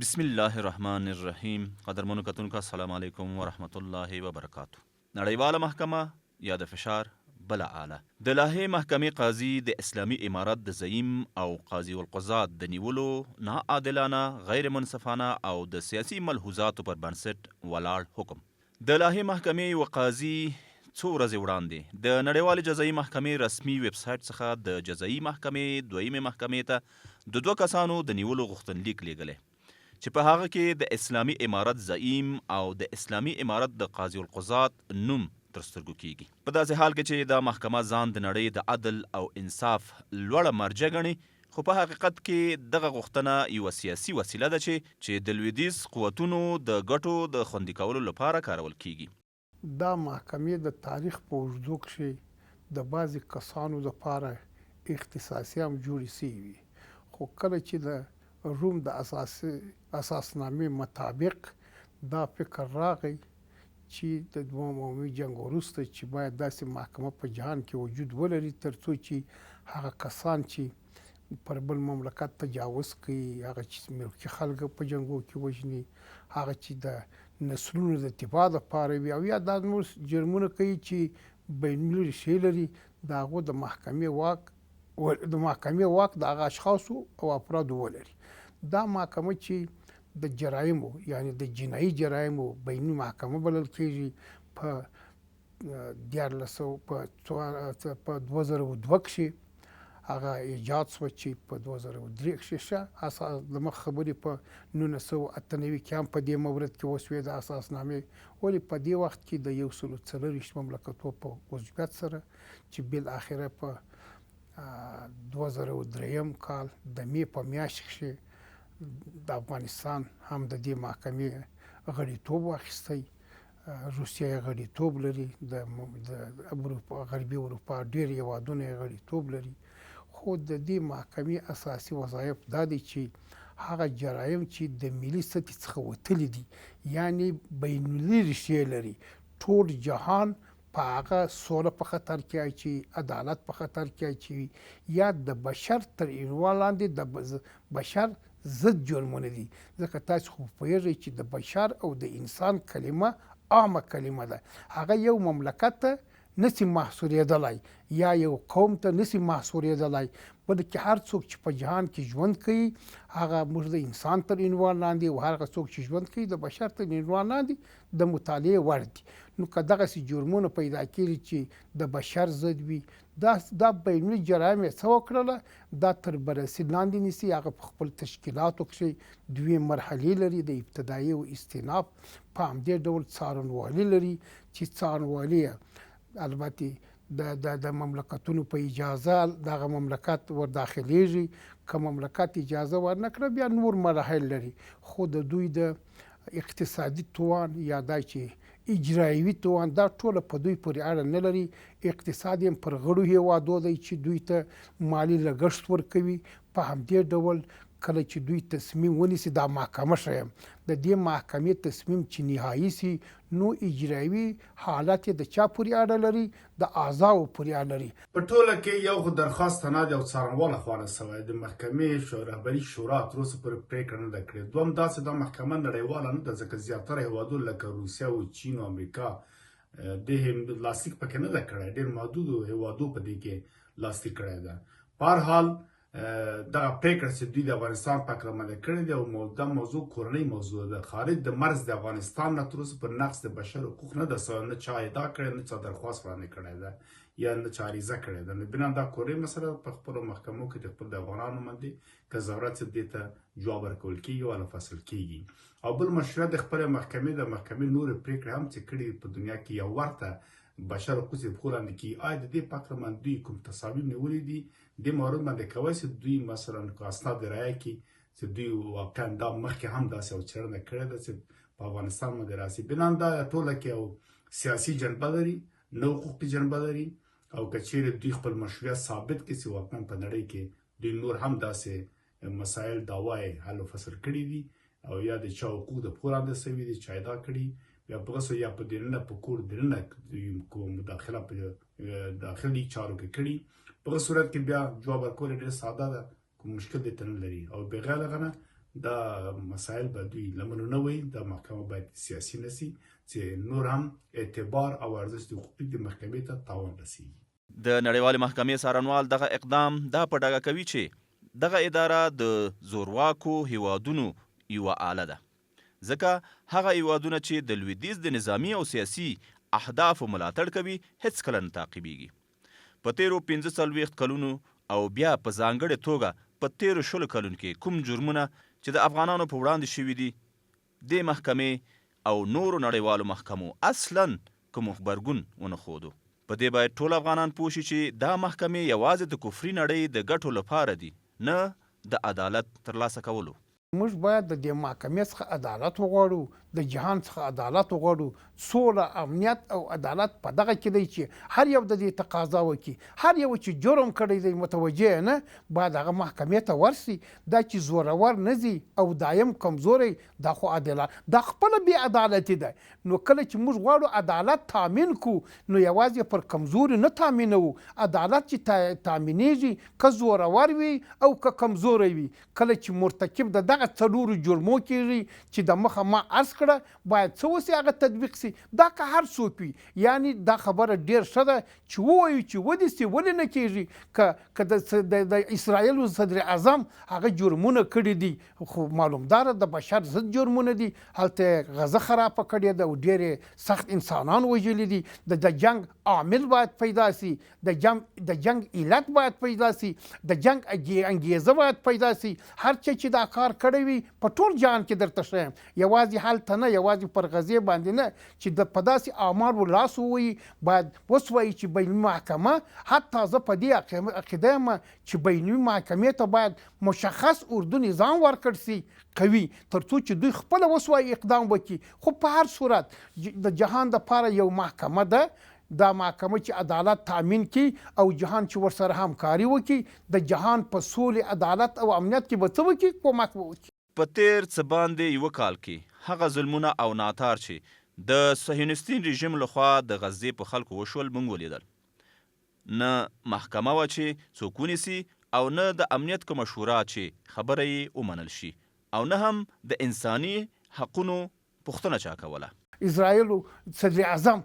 بسم الله الرحمن الرحیم. قدرمنو کتونکو السلام علیکم ورحمت الله وبرکاتو. نړیواله محکمه یا د فشار بله آله د لاهې محکمې قاضي د اسلامي امارت د زعیم او قاضي القضات د نیولو ناعادلانه، غیر منصفانه او د سیاسي ملحوظاتو پر بنسټ ولاړ حکم. د لاهې محکمې یو قاضي څو ورځې وړاندې د نړیوالې جزایي محکمې رسمي ویب سایټ څخه د جزایي محکمې دویمې محکمې ته د 2 کسانو د نیولو غوښتنلیک لیږلی چې په هغه کې د اسلامي امارت زعیم او د اسلامي امارت د قاضي القضات نوم تر سترګو کیږي. په داسې حال کې چې دا محکمه ځان د نړۍ د عدل او انصاف لوړه مرجع ګڼي، خو په حقیقت کې دغه غوښتنه یوه سیاسي وسیله ده چې د لویدیځ قوتونو د ګټو د خوندي کولو لپاره کارول کیږي. دا محکمې د تاریخ په اوږدو کښې د بعضې کسانو دپاره اختصاصي هم جوړې سوي وي، خو کله چې د روم د اساسنامې مطابق دا فکر راغی چې د دویم عالمي جنګ وروسته چې باید داسې محکمه په جهان کې وجود ولري تر څو چې هغه کسان چې پر بل مملکت تجاوز کوي، هغه چې ملکي خلک په جنګو کې وژني، هغه چې د نسلونو د دفاع دپاره وي او یا دا نور جرمونه کوي چې بینالمللي ریښې لري، د هغو د محکمې واک د هغه اشخاصو او افرادو ولري. دا محکمه چې د جرایمو یعنی د جنایي جرایمو بیني محکمه بلل کېږي، په 2002 کښې هغه ایجاد شوه چې په 2003 کښې د مخ خبرې په 1998 کې هم په دې مورد کې وشوې د اساسنامې، ولې په دې وخت کې د 140 مملکتونو په عضویت سره چې بالاخره په 2003 کال د می په میاشت کښې د افغانستان هم د دې محکمې غړیتوب واخیستی. روسیه یې غړیتوب لري، د غربي اروپا ډېر هېوادونه یې غړیتوب لري، خو د دې محکمې اساسي وظایف دا دی چې هغه جرایم چې د ملي سطحې څخه وتلي دي یعنی بینالمللي ریښې لري، ټول جهان په هغه سوله په خطر کې اچوي، عدالت په خطر کې اچوي، یا د بشر تر عنوان لاندې د بشر ضد جرمونه دي. ځکه تاسو خو پوهېږئ چې د بشر او د انسان کلمه عامه کلمه ده، هغه یو مملکت ته نسي محصورېدلی یا یو قوم ته نسي محصورېدلی، بلکې هر څوک چې په جهان کې ژوند کوي هغه موږ د انسان تر عنوان لاندې او هغه څوک چې ژوند کوي د بشر تر عنوان لاندې د مطالعې وړ دي. نو که دغسې جرمونه پیدا کېږي چې د بشر ضد وي، دا بینالمللي جرایم یې څه وکړله، دا تر بررسي لاندې نیسي. هغه په خپل تشکیلاتو کښې 2 مرحلې لري، د ابتدایي او استیناف، په همدې ډول څارنوالي لري چې څارنوالي البته د مملکتونو په اجازه دغه مملکت ور داخلیږي، که مملکت اجازه ورنکړه بیا نور مراحل لري، خو د دوی د اقتصادي توان یا دا چې اجرایوي توان دا ټوله په دوی پورې اړه نه لري. اقتصاد یې پر غړو هېوادو دی چې دوی ته مالي لګښت ورکوي. په همدې ډول کله چې دوی تصمیم ونیسي، دا محکمه ښیم، د دې محکمې تصمیم چې نهایي سي نو اجرایوي حالت یې د چا پورې اړه لري، د اعضاو پورې اړه لري. په ټوله کې یو درخواست تناد یو څارنوال خواله سوی د محکمې رهبري شورا تر اوسه پورې پرېکړه نه ده کړې. دوهم داسې دا محکمه نړیواله نه ده، ځکه زیاتره هېوادونه لکه روسیه او چین او امریکا د لاسلیک پکې نه ده کړی، ډېر محدودو هېوادو په دې کې لاسلیک کړی ده. په هر حال دغه پرېکړه چې دوی د افغانستان په هکله عملي کړې ده او دا موضوع کورنۍ موضوع ده، خارج د مرز د افغانستان نه تر اوسه پر نقض د بشر حقوق نه ده سوی، نه چا ادعا کړې، نه چا درخواست وړاندې کړی ده یا نه چا عریضه کړې ده. نو بنا دا کورنۍ مسله په خپلو محکمو کې د خپل د افغانانو باندې قضاوت دې ته جواب ورکول کېږي او فصل کېږي. او بل مشروعیت د خپلې محکمې نورې پرېکړې هم چې کړي په دنیا کې یو ورته بشر حقوق په پښو لاندې کېږي. آیا د دې په هکله باندې دوی کوم تصامیم نیولي دي دې مورد باندې کولی شي دوی مثلا که اسناد رایه کړي چې دوی واقعا دا مخکې هم داسې یو څېړنه کړې ده چې په افغانستان باندې راسي. بنا دا ټوله کې یو سیاسي جنبه لري، نه حقوقي جنبه لري، او که چیرې دوی خپل مشروعیت ثابت کړي چې واقعا په نړۍ کې دوی نور هم داسې مسایل دعوا یې حل و فصل کړي دي او یا د چا حقوق د پښو لاندې سوي دي، چا ادعا کړي، یا بغسو یا په دننه په کور دننه کوم مداخله په داخلي چارو کې کړي، په هغه صورت کې بیا جواب ورکول ډېر ساده ده، کوم مشکل دې ته نه لري. او بغیر هغه نه دا مسایل به دوی لمنو نه وي. دا محکمه باید سیاسي نسی چې نور هم اعتبار او ارزښت حقوقي د محکمې ته تاوان رسیږي. د نړیوالې محکمې څارنوال دغه اقدام دا په ډاګه کوي چې دغه اداره د زورواکو هیوادونو یوه آله ده، ځکه هغه هیوادونه چې د لویدیځ د نظامی او سیاسي اهدافو ملاتړ کوي هیڅکله نه تعقیبیږي. په تیرو 45 کلونو او بیا په ځانګړې توګه په تیرو 20 کلونو کې کوم جرمونه چې د افغانانو په وړاندې شوي دي، د محکمې او نورو نړیوالو محکمو اصلا کوم غبرګون ونه ښودو. په دې باید ټول افغانان پوه شي چې دا محکمې یوازې د کفري نړۍ د ګټو لپاره دي، نه د عدالت ترلاسه کولو. موږ باید د دې محکمې څخه عدالت وغواړو، د جهان څخه عدالت وغواړو. سوله، امنیت او عدالت په دغه کې دی چې هر یو د دې تقاضا وکړي. هر یو چې جرم کړی دی متوجه نه باید هغه محکمې ته ورسي. دا چې زورور نه ځي او دایم کمزوری، دا خو عدالت دا خپله بې عدالتي ده. نو کله چې موږ غواړو عدالت تامین کو، نو یوازې پر کمزوري نه تامینوو. عدالت چې تامینېږي که زورور وي او که کمزوری وي. کله چې مرتکب د دغه څلورو جرمو کېږي چې د مخه ما عرض کړه، باید څه وسي هغه تطبیق سي. دا که هر څوک وي، یعنی دا خبره ډېر ښه ده چې ووایو چې ودې سي ولې نه کېږي. که د اسرائیلو صدر اعظم هغه جرمونه کړي دي، خو معلومداره د بشر ضد جرمونه دي. هلته غزه خرابه کړې ده او ډېرې سخت انسانان وژلي دي. د جنگ عامل باید پیدا سي، د جنگ علت باید پیدا سي، د جنگ انګیزه باید پیدا سي. هر چا چې دا کار کړی وي په ټول جهان کې درته ښیم، یوازې هلته نه، یوازې پر غزې باندې نه، چې د په داسې اعمالو لاس ووهي. باید وسوایي چې بینالمللي محکمه، حتی زه په دې عقیده یم چې بینالمللي محکمې ته باید مشخص اردو نظام ورکړ سي قوي، تر څو چې دوی خپله وسوایي اقدام وکړي. خو په هر صورت د جهان دپاره یو محکمه ده. دا محکمه چې عدالت تامین کړي او جهان چې ورسره همکاري وکړي، د جهان په سولې، عدالت او امنیت کې به څه وکړي؟ کومک به وکړي. په تیر څه باندې یوه کال کې هغه ظلمونه او ناتار چې د صهیونیستي رژیم لخوا د غزې په خلکو وشول موږ ولیدل. نه محکمه وه چې څوک ونیسي او نه د امنیت کومه شورا چې خبره یې ومنل شي، او نه هم د انساني حقونو پوښتنه چا کوله. اسرائیلو صدر اعظم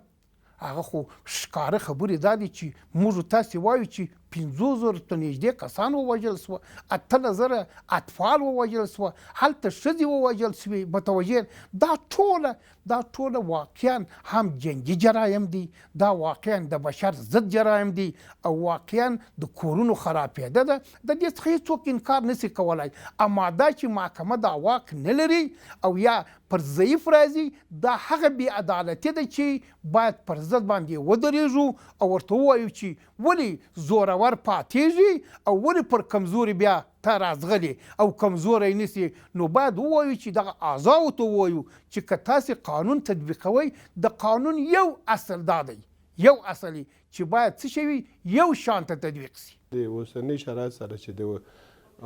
هغه خو ښکاره خبرې دا دي چې موږ تاسې وایو چې 50,000 ته نږدې کسان ووژل سوه، 18,000 اطفال ووژل سوه، هلته ښځې ووژل سوې. متوجه دا ټوله واقعا هم جنګي جرایم دي، دا واقعا د بشر ضد جرایم دي، او واقعا د کورونو خرابېده ده. د دې څخه هېڅوک انکار نسي کولی. اما دا چې محکمه دا واک نه لري او یا پر ضعیف راځي، دا هغه بې عدالتي ده چې باید پر ضد باندې ودرېږو او ورته ووایو چې ولې زورور پاتېږي او ولې پر کمزوري بیا ته راځغلي او کمزوری نیسي. نو باید ووایو چې دغه اعضاو ته ووایو چې که تاسې قانون تطبیقوئ، د قانون یو اصل دا دی، یو اصل چې باید څه شوي یو شان ته تطبیق سي. د اوسني شرایط سره چې د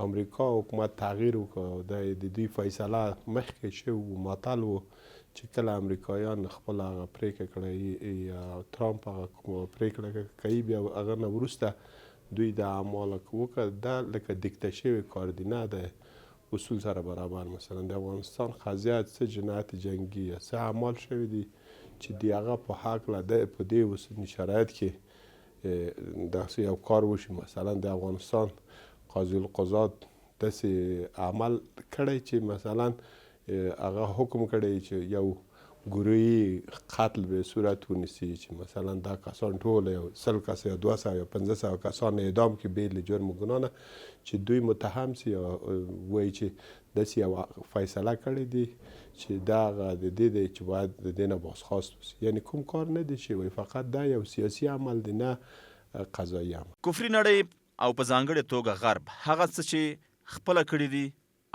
امریکا حکومت تغییر وکړ، د دوی فیصله مخکې شوی ماتل و چې کله امریکایان خپل هغه پرېکړه کړې یا ترامپ هغه کومه پرېکړه کوي، بیا هغه نه وروسته دوی د اعمالو وکړه. دا لکه دیکته شوې کاردینه د اصول سره برابر. مثلا د افغانستان قضیه څه جنایت جنګي یا څه اعمال شوي دي چې د هغه په هکله په دې اوسني شرایط کې داسې یو کار وشي. مثلا د افغانستان قاضي القضات داسې عمل کړی چې مثلا هغه حکم کړی چې یو ګروهي قتل به صورت ونیسي، چې مثلا دا کسان ټول یو 100 کسه یا 200 یا 500 کسان اعدام کې بې له جرم و ګناه نه چې دوی متهم سي، وایي چې داسې یو فیصله کړې دي چې دا هغه د دې دی چې باید د دې نه بازخواست وسي. یعنې کوم کار نه دی شوی، فقط دا یو سیاسي عمل دی، نه قضایي عمل. کفري نړۍ او په ځانګړې توګه غرب هغه څه چې خپله کړي دي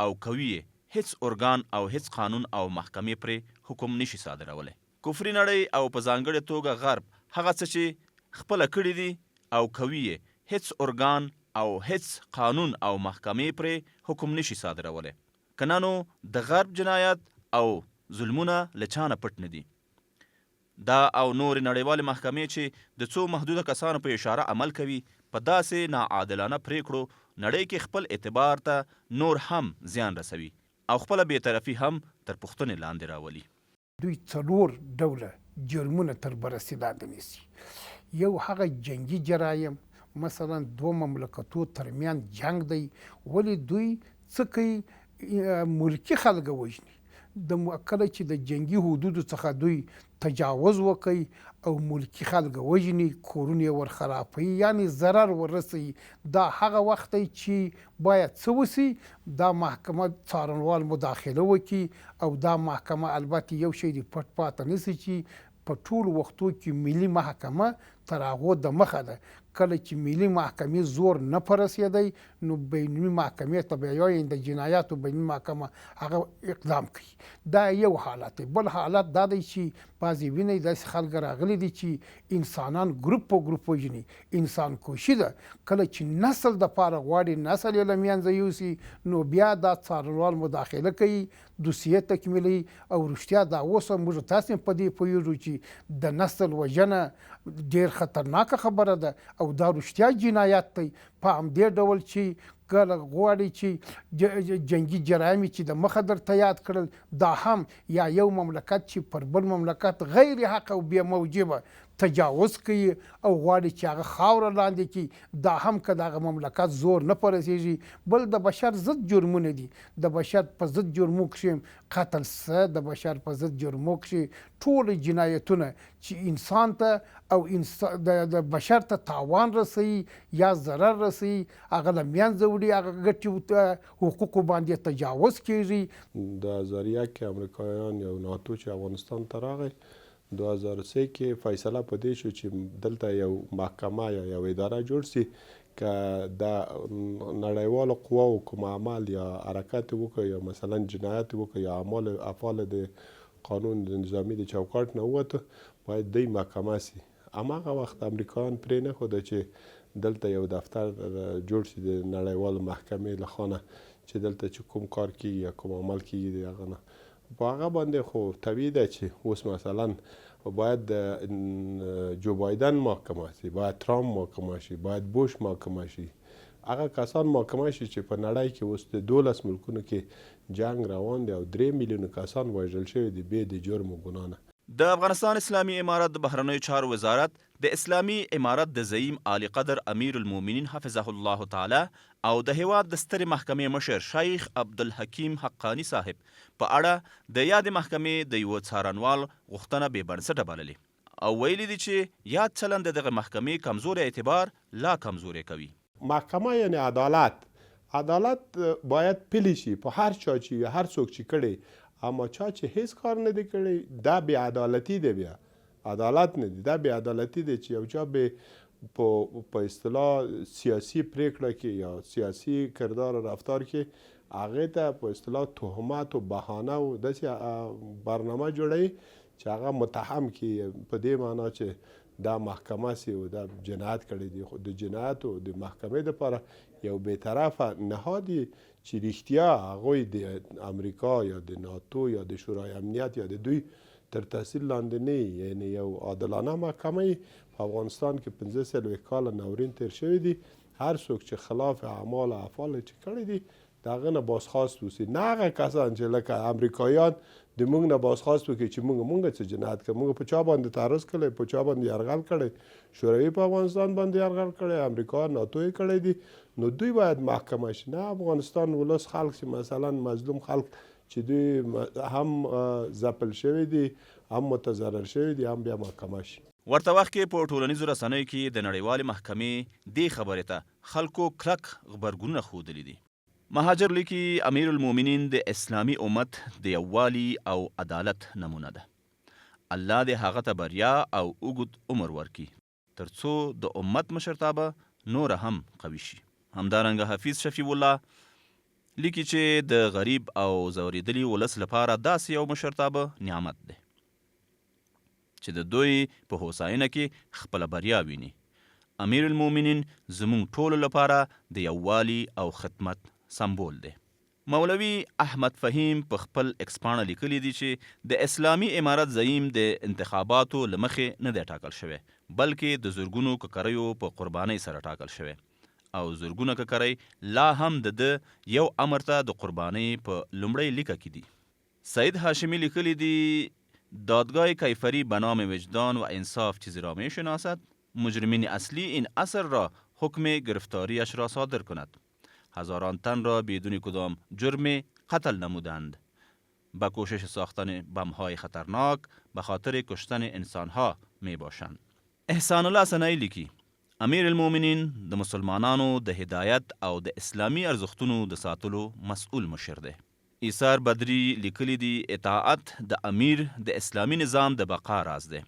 او کوي یې، هیڅ ارګان او هیڅ قانون او محکمې پرې حکم نشي صادرولی. کفري نړۍ او په ځانګړې توګه غرب هغه څه چې خپله کړي دي او کوي یې، هیڅ ارګان او هیڅ قانون او محکمې پرې حکم نشي صادرولی. که نه نو د غرب جنایت او ظلمونه له چا نه پټ نه دي. دا او نورې نړیوالې محکمې چې د څو محدوده کسانو په اشاره عمل کوي، په داسې ناعادلانه پریکړو نړۍ کې خپل اعتبار ته نور هم زیان رسوي او خپله بېطرفي هم تر پوښتنې لاندې راولي. دوی 4 ډوله جرمونه تر بررسي لاندې نیسي. یو هغه جنگي جرایم، مثلا 2 مملکتو ترمنځ جنگ دی. ولې دوی څه کوي؟ ملکي خلک وژني. کله چې د جنگي حدودو څخه دوی تجاوز وکړي او ملکي خلک وژني، کورونه یې ور خرابوي، یعنې ضرر ورسوي، دا هغه وخت دی چې باید څه وسي؟ دا محکمه څارنوال مداخله وکړي او دا محکمه البته یو شی دی پټ پاته نسی چې په ټولو وختو کې ملي محکمه تر هغو د مخه ده. کله چې ملي محکمې زور نه پرسېدی نو بینالمللي محکمې ته به وایي د جنایاتو بینالمللي محکمه هغه اقدام کوي. دا یو حالت دی. بل حالت دا دی چې بعضې وینئ داسې خلک راغلي دي چې انسانان ګروپ په ګروپ وژني. انسان کشي ده. کله چې نسل دپاره غواړي نسل یې له منځه یوسي نو بیا دا څارنوال مداخله کوي، دوسیه تکمیلوي او رښتیا دا اوس موږ تاسې هم په دې پوهېږو چې د نسل وژنه ډېر خطرناکه خبره ده او دا رښتیا جنایت دی. په همدې ډول چې کله غواړي چې جنگي جرایم چې د مخه درته یاد کړل، دا هم یا یو مملکت چې پر بل مملکت غیر حق او بې موجبه تجاوز کوي او غواړي چې هغه خاوره لاندې کړي، دا هم که دغه مملکت زور نه پرسېږي. بل د بشر ضد جرمونه دي. د بشر په ضد جرمو کښې قتل سه، د بشر په ضد جرمو کښې ټول جنایتونه چې انسان ته او د بشر ته تاوان رسوي یا ضرر رسوي، هغه له منځه وړي، هغه ګټې حقوقو باندې تجاوز کېږي. د زریعه کې امریکایان یو ناتو چې افغانستان ته راغی 2003 کې فیصله په دې شو چې دلته یو محکمه یا یو اداره جوړ سي که د نړیوالو قواو کوم عمل یا حرکت وکړي یا مثلا جنایت وکړي یا افعال د قانون د نظامي د چوکاټ نه ووته باید دی محکمه سي. هماغه وخت امریکایان پرې نه ښوده چې دلته یو دفتر جوړ سي د نړیوالو محکمې له خوا نه چې دلته چې کوم کار کېږي یا کوم عمل کېږي د هغه نه. په هغه باندې خو طبیعي ده چې اوس مثلا باید د جو بایدن محکمه شي، باید ترامپ محکمه شي، باید بوش محکمه شي. هغه کسان محکمه شي چې په نړۍ کې اوس د 12 ملکونو کې جنگ روان دی او 3 میلیونه کسان وژل شوي دي بې د جرم و ګناه نه. د افغانستان اسلامي امارت د بهرنیو چارو وزارت د اسلامي امارت د زعیم عالی قدر امیر المؤمنین حفظه الله تعالی او د هیواد د سترې محکمې مشر شیخ عبدالحکیم حقانی صاحب په اړه د یاد محکمې د یوه څارنوال غوښتنه بې بنسټه بللې او ویلي دي چې یاد چلند د دغه محکمې کمزوری اعتبار لا کمزوری کوي. محکمه یعنی عدالت باید پلی شي په هر چا چې هر څوک چې کړي، اما چا چې هیڅ کار نه دی کړی دا بې عدالتي دی. بیا عدالت نه دی، دا بې عدالتي دی چې یو چا به په اصطلاح سیاسي پریکړه کې یا سیاسي کردار او رفتار کې هغې ته په اصطلاح تهمات و بهانه او داسې برنامه جوړوي چې هغه متهم کړي په دې معنا چې دا محکمه سي او دا جنایت کړی دی. خو د جنایت او د محکمې دپاره یو بېطرفه نهادي چې رښتیا هغوی د امریکا یا د ناتو یا د شورای امنیت یا د دوی تر تاثیر لاندې نه، یعنی یو عادلانه محکمه په افغانستان کې 15 کاله ناورین تیر شوي دي. هر څوک چې خلاف اعمال او افعال چې کړي دي د هغه نه بازخواست وسي، نه هغه کسان چې لکه امریکایان د موږ نه بازخواست وکړي چې موږ څه جنایت کړی، موږ په چا باندې تعرض کړی، په چا باندې یرغل کړی، شوروي په افغانستان باندې یرغل کړی، امریکا ناتو یې کړی دي، نو دوی باید محکمه شي. نه افغانستان ولس خلک چې مثلا مظلوم خلک چې دوی هم ځپل شوي دي، هم متضرر شوي دي، هم بیا محکمه شي. ورته وخت کې په ټولنیزو رسنیو کې د نړیوالې محکمې دې خبرې ته خلکو کلک غبرګونونه ښودلي دي. مهاجر لیکي امیر المؤمنین د اسلامي امت د یووالي او عدالت نمونه ده. الله دې هغه ته بریا او اوږد عمر ورکړي تر څو د امت مشرتابه نور هم قوي شي. همدارنګه حفیظ شفیع الله لیکي چې د غریب او ځورېدلي ولس لپاره داسې یو مشرتابه نعمت دی چې د دوی په هوساینه کې خپله بریا ویني. امیر المؤمنین زموږ ټولو لپاره د یووالي او خدمت سمبول دی. مولوي احمد فهیم په خپل اکسپاڼه لیکلی دی چې د اسلامي امارت زعیم د انتخاباتو له مخې نه دی ټاکل شوی، بلکې د زرګونو ککریو په قربانۍ سره ټاکل شوی او زرګونه ککرۍ لا هم د یو امر ته د قربانۍ په لومړۍ لیکه کې دي. سید هاشمی لیکلی دی دادگاه کیفری به نام وجدان و انصاف چیزی را می شناسد، مجرمین اصلی این اثر را حکم گرفتاریش را صادر کند. هزاران تن را بدون کدام جرم قتل نمودند. با کوشش ساختن بم‌های خطرناک به خاطر کشتن انسان‌ها می باشند. احسان الله ثنایی لیکي امیر المؤمنین د مسلمانانو د هدایت او د اسلامی ارزښتونو د ساتلو مسؤل مشر دی. ایثار بدری لیکلی دی اطاعت د امیر د اسلامی نظام د بقا راز دی.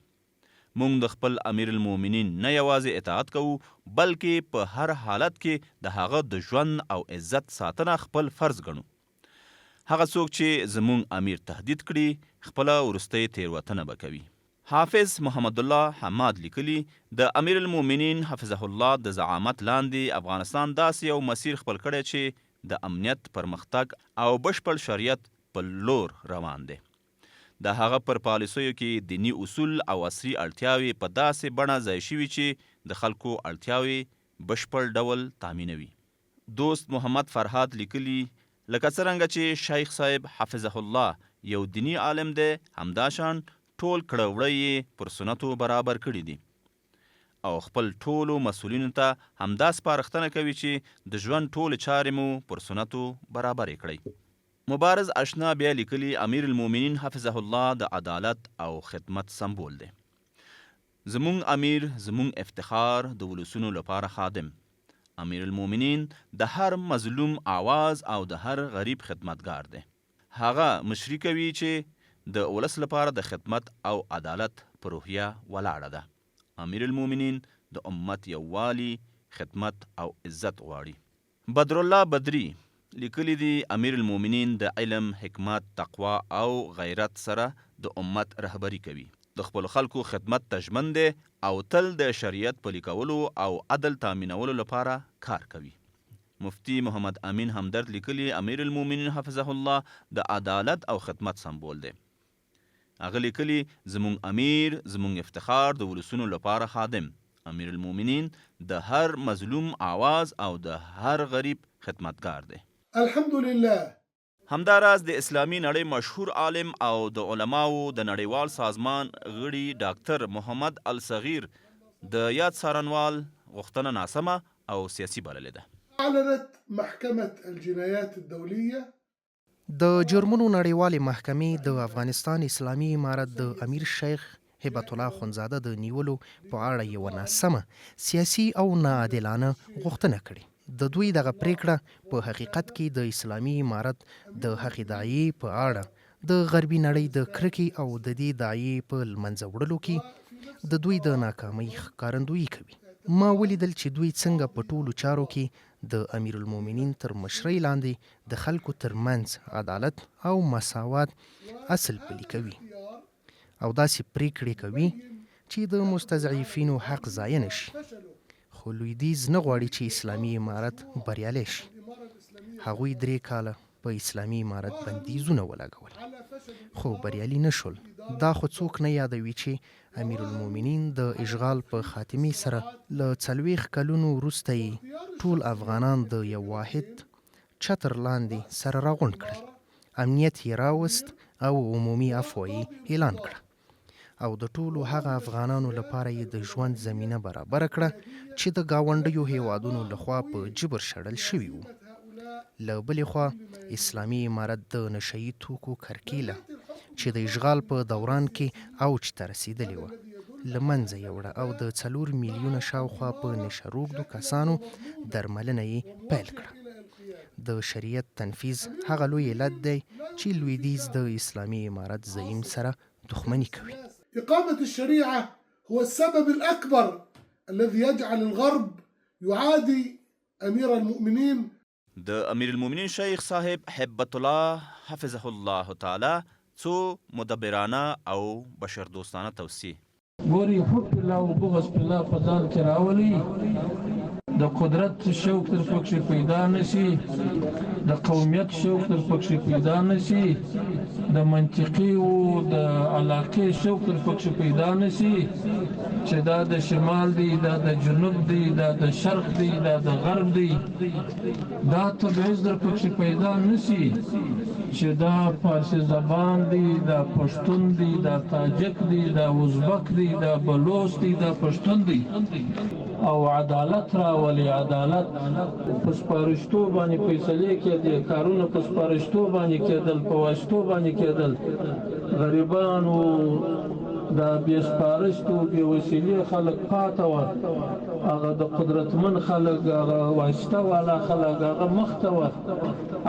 مونږ د خپل امیر المؤمنین نه یوازې اطاعت کوو بلکې په هر حالت کې د هغه د ژوند او عزت ساتنه خپل فرض ګڼو. هغه څوک چې زمونږ امیر تهدید کړي خپله وروستۍ تیروتنه به کوي. حافظ محمد الله حماد لیکلی د امیر المؤمنین حفظه الله د زعامت لاندې افغانستان داسې یو مسیر خپل کړی چې د امنیت، پرمختګ او بشپړ شریعت په لور روان دی. د هغه پر پالیسیو کې دینی اصول او عصري اړتیاوې په داسې بڼه ځای شوي چې د خلکو اړتیاوې بشپړ ډول تامینوي. دوست محمد فرهاد لیکلی لکه څرنګه چې شیخ صاحب حفظه الله یو دینی عالم دی، همداشان ټول کړهوړی پر سنتو برابر کړي دي او خپل ټولو مسؤلینو ته همدا سپارښتنه کوي چې د ژوند ټول چارې مو پر سنتو برابر کړئ. مبارز اشنا بیا لیکلی امیر المؤمنین حفظه الله د عدالت او خدمت سمبول دی. زمونږ امیر زمونږ افتخار د ولسونو لپاره خادم. امیر المؤمنین د هر مظلوم آواز او د هر غریب خدمتگار دی. هغه مشري کوي چې د ولس لپاره د خدمت او عدالت پر روحیه ولاړه ده. امیر المؤمنین د امت یووالي، خدمت او عزت غواړي. بدرالله بدری لیکلی دی امیر المؤمنین د علم، حکمت، تقوا او غیرت سره د امت رهبری کوي. د خپل خلکو خدمت ته ژمن دی او تل د شریعت پلي کولو او عدل تامینولو لپاره کار کوي. مفتی محمد امین همدرد لیکلی امیر المؤمنین حفظه الله د عدالت او خدمت سمبول دی. هغه لیکلی زمونږ امیر زمونږ افتخار د ولسونو لپاره خادم. امیر المؤمنین د هر مظلوم آواز او د هر غریب خدمتگار دی. الحمدلله. همداراز د اسلامی نړۍ مشهور عالم او د علماو د نړیوال سازمان غړي ډاکټر محمد الصغیر د یاد څارنوال غوښتنه ناسمه او سیاسي بللې ده. اعلنت محكمة الجنايات الدولية د جرمونو نړیوالې محکمې د افغانستان اسلامي امارت د امیر شیخ هبت الله خونزاده د نیولو په اړه یوه ناسمه سیاسي او ناعادلانه غوښتنه کړې. د دوی دغه پریکړه په حقیقت کې د اسلامي امارت د هغې داعیې په اړه د غربي نړۍ د کرکې او د دې داعیې په لمنځه وړلو کې د دوی د ناکامۍ ښکارندویي کوي. ما ولیدل چې دوی څنګه په ټولو چارو کې د امیر المؤمنین تر مشرۍ لاندې د خلکو ترمنځ عدالت او مساوات اصل پلي کوي او داسې پریکړې کوي چې د مستضعفینو حق ضایع نشي. خو لویدیځ نه غواړي چې اسلامي امارت بریالی شي. هغوی 3 کاله په اسلامي امارت بندیزونه ولګول خو بریالي نشول. دا خو څوک نه یادوي چې امیر المؤمنین د اشغال په خاتمې سره له 40 کلونو وروسته یې ټول افغانان د یو واحد چتر لاندې سره راغونډ کړل. امنیت یې راوست او عمومي عفو یې اعلان کړه او د ټولو هغه افغانانو لپاره یې د ژوند زمینه برابره کړه چې د ګاونډیو هیوادونو لخوا په جبر شړل شوي وو. له بلې خوا اسلامي امارت د نشهیي توکو کرکیله چې د اشغال په دوران کې اوج ته رسیدلې وه له منځه یې وړه او د 4 میلیونه شاوخوا په نشه روږدو کسانو درملنه یې پیل کړه. د شریعت تنفیذ هغه لوی علت دی چې لویدیځ د اسلامي امارت زعیم سره دښمني کوي. إقامة الشريعة هو السبب الأكبر الذي يجعل الغرب يعادي أمير المؤمنين. د امیر المؤمنین شیخ صاحب هبت الله حفظه الله تعالی څو مدبرانه او بشردوستانه توصیه. ګوري حب الله او بغض الله په ځان کې راولي. د قدرت شوق در پکښې پیدا نشي، د قومیت شوق در پکښې پیدا نشي، د منطقي او د علاقې شوق در پکښې پیدا نشي چې دا د شمال دی، دا د جنوب دی، دا د شرق دی، دا د غرب دی. دا تبعیض در پکښې پیدا نشي چې دا فارسی زبان دی، دا پښتون دی، دا تاجک دی، دا ازبک دی، دا بلوچ دی، دا پښتون دی. او عدالت راولي، عدالت په سپارښتو باندې فیصلې کېدې، کارونه په سپارښتو باندې کېدل، په واسطو باندې کېدل. غریبانو دا بې سپارښتو بې وسیلې خلک پاته وه، هغه د قدرتمن خلک، هغه واسطه والا خلک هغه مخته وه.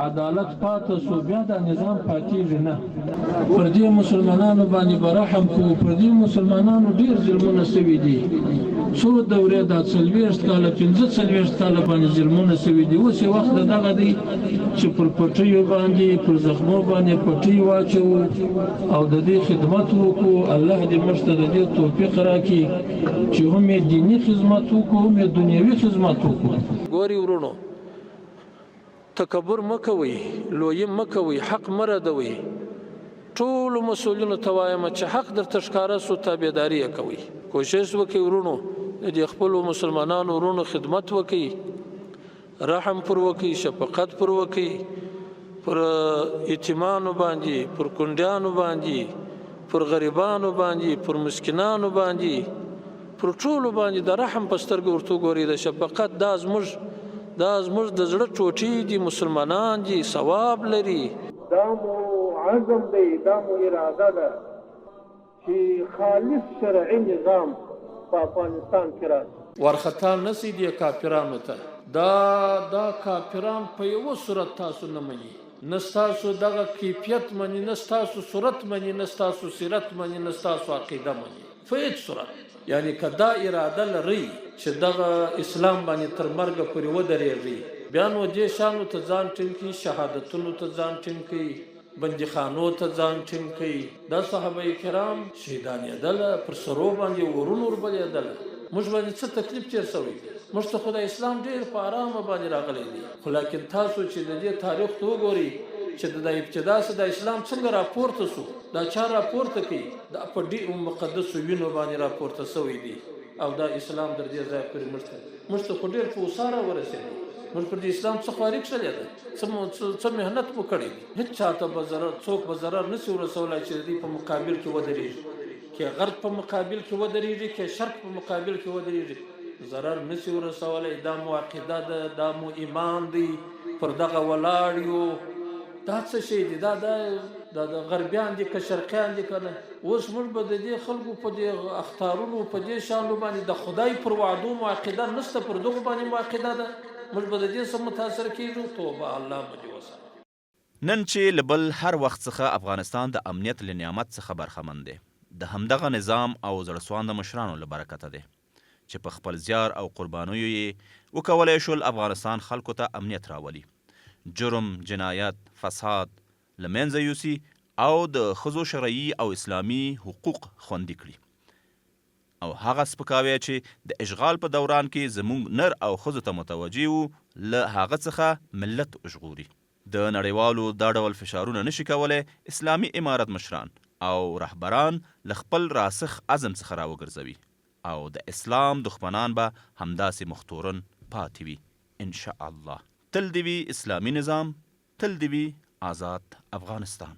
عدالت پاته سو، بیا دا نظام پاتېږي نه. پر دې مسلمانانو باندې به رحم کوو. پر دې مسلمانانو ډېر ظلمونه سوي دي. څو دورې دا 40 کاله 45 کاله باندې ظلمونه سوي دي. اوس یې وخت د دغه دی چې پر پټیو باندې، پر زخمو باندې پټۍ واچوو او د دې خدمت وکړو. الله دې موږ ته د دې توفیق راکړي چې هم یې دیني خدمت وکړو، هم یې دنیوي خدمت وکړو. ګوري ورونو، تکبر مه کوئ، لویي مه کوئ، حق مه ردوئ. ټولو مسؤلینو ته وایم چې حق درته ښکاره سو، تابعداري یې کوئ. کوشش وکړئ ورونو، د خپلو مسلمانانو ورونو خدمت وکړئ، رحم پر وکړئ، شفقت پر وکړئ، پر یتیمانو باندې، پر کونډیانو باندې، پر غریبانو باندې، پر مسکینانو باندې، پر ټولو باندې د رحم په سترګو ورته وګورئ. د شفقت دا زموږ د زړه ټوټې دي، مسلمانان دي، ثواب لري. دا مو عزم دی، دا مو اراده ده چې خالص شرعي نظام په افغانستان کې راشي. وارخطا نسی دی کافرانو ته. دا کافران په یو صورت تاسو نه مني، نه ستاسو دغه کیفیت مني، نه ستاسو صورت مني، نه ستاسو سیرت مني، نه ستاسو عقیده مني. په هیڅ صورت. یعنی که دا اراده لري چې دغه اسلام باندې تر مرګه پورې ودرېږي، بیا نو دې شانو ته ځان ټینګ کړي، شهادتونو ته ځان ټینګ کړي، بندیخانو ته ځان ټینګ کړي. دا صحابه کرام شهیدانېدله، پر سرو باندې ورونه وربلېدله. موږ باندې څه تکلیف تېر شوی دی؟ موږ ته خدای اسلام ډېر په ارامه باندې راغلی دی. خو لیکن تاسو چې د دې تاریخ ته وګورئ چې د ابتدا څخه د اسلام څنګه راپورته سو، دا چا راپورته کوي؟ دا په ډېرو مقدسو وینو باندې راپورته شوی دی. او دا اسلام در دې ځای پورې موږ ته خو ډېر په وساره ورسېدی. موږ پر دې اسلام څه خواري کړلې ده، څه محنت مو کړی. هېڅ چاته به څوک به ضرر نشي ورسولی چې د دې په مقابل کې ودرېږي. که غرب په مقابل کې ودرېږي، که شرق په مقابل کې ودرېږي، ضرر نشي ورسولی. دا مو عقیده ده، دا مو ایمان دی، پر دغه ولاړ یو. دا څه شی دی؟ دا د غربیان دي که شرقیان دي که نه. اوس موږ به د دې خلکو په دې اختارونو، په دې شانو باندې د خدای پر وعدو مو عقیده نشته، پر دغو باندې مو عقیده ده. موږ به د دې څه متاثر کېږو. توبه، الله مو دې وساتي. نن چې له بل هر وخت څخه افغانستان د امنیت له نعمت څخه برخمن دی، د همدغه نظام او زړهسوانده مشرانو له برکته دی چې په خپل زیار او قربانیو یې وکولی شول افغانستان خلکو ته امنیت راولي، جرم، جنایت، فساد له منځه یوسي او د ښځو شرعي او اسلامي حقوق خوندي کړي. او هغه سپکاوی چې د اشغال په دوران کې زموږ نر او ښځو ته متوجه وو، له هغه څخه ملت وژغوري. د نړیوالو دا ډول فشارونه نشي کولی اسلامي امارت مشران او رهبران له خپل راسخ عزم څخه راوګرځوي او د اسلام دښمنان به همداسې مختورن پاتې وي ان شاء الله. تل دې وي اسلامي نظام، تل دې وي آزاد افغانستان.